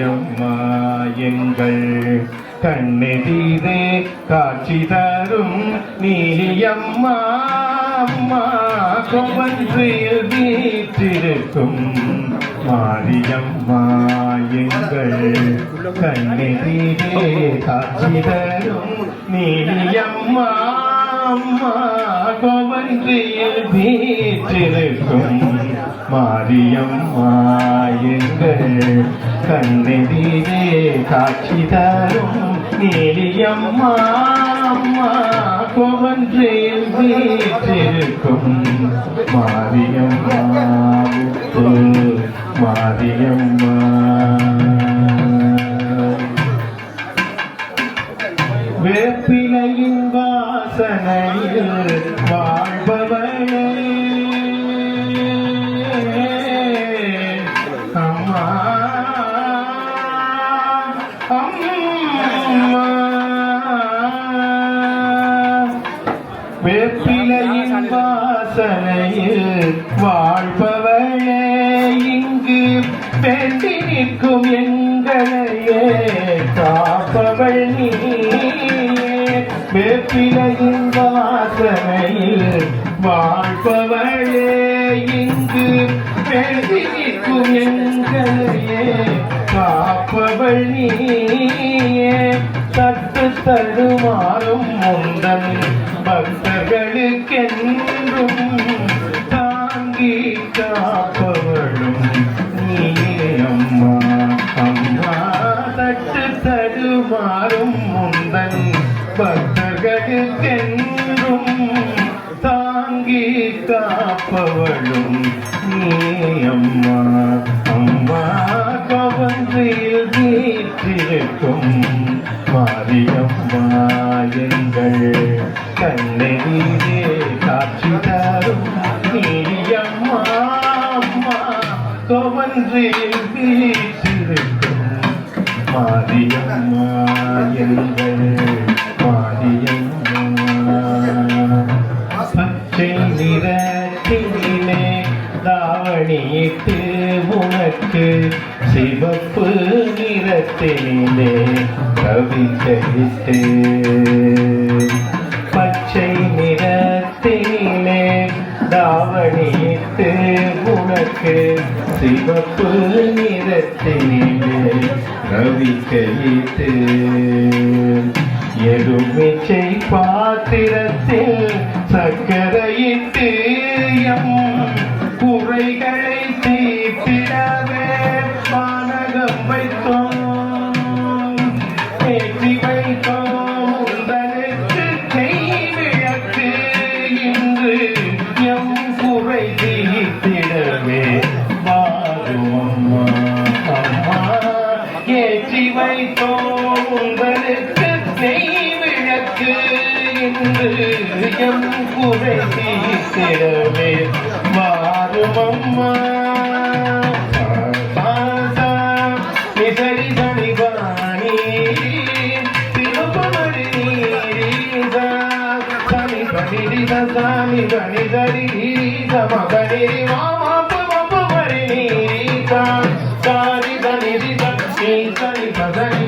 மாரியம்மா எங்கள் கண்ணெதிரே காட்சி தரும் நீலியம்மா அம்மா கொவன்றியில் வீற்றிருக்கும் மாரியம்மா எங்கள் கண்ணெதிரே காட்சி தரும் நீலியம்மா அம்மா கொவன்றியில் வீற்றிருக்கும் மாரியம்மா எங்கள் கண்ணெதிரே காட்சி தரும் நீலியம்மா அம்மா கொவன்றியில் வீற்றிருக்கும் மாரியம்மா மாரியம்மா வேப்பிலையின் வாசனையில் வாழ்பவளே அம்மா அம்மா வேப்பிலையின் வாசனையில் வாழ்பவளே இங்கு வேண்டி நிற்கும் எங்களையே காப்பவள் நீ வேப்பிலையின் வாசனையில் வாழ்பவளே இங்கு வேண்டி நிற்கும் எங்களையே காப்பவள் நீயே தட்டு தடுமாறும் முந்தன் பக்தர்களுக்கென்றும் தாங்கி காப்பவளும் நீயே அம்மா அம்மா தட்டு தடுமாறும் முந்தன் பக்தர்களுக்கென்றும் தாங்கி காப்பவளும் நீயே அம்மா அம்மா கவன்றியில் வீற்றிருக்கும் மாரியம்மா எங்கள் கண்ணெதிரே காட்சி தரும் நீலியம்மா அம்மா கவன்றியில் வீற்றிருக்கும் மாரியம்மா எங்கள் மாரியம்மா பச்சை நிறத்திலே தாவணியிட்டு உனக்கு சிவப்பு நிறத்திலே கவிதையிட்டு பச்சை நிறத்திலே தாவணியிட்டு உனக்கு சிவப்பு நிறத்திலே கவிதையிட்டு எலுமிச்சை பாத்திரத்தில் சர்க்கரையிட்டு எம் குறைகளை தீர்த்திடவே பானகம் வைத்தோம் ஏற்றி வைத்தோம் உந்தனுக்கு நெய் விளக்கு இன்று எம் குறை தீர்த்திடவே வாருமம்மா அம்மா ஏற்றி வைத்தோம் உந்தனுக்கு நெய் விளக்கு இன்று எம் குறை தீர்த்திடவே வாருமம்மா நிசரி தனி பாணி திருப்பமணி சனி பணி சாமி பணி சரி சமகணி மாமாப்பு மப்பு மணி சாரி தனி சனி சனி பதனி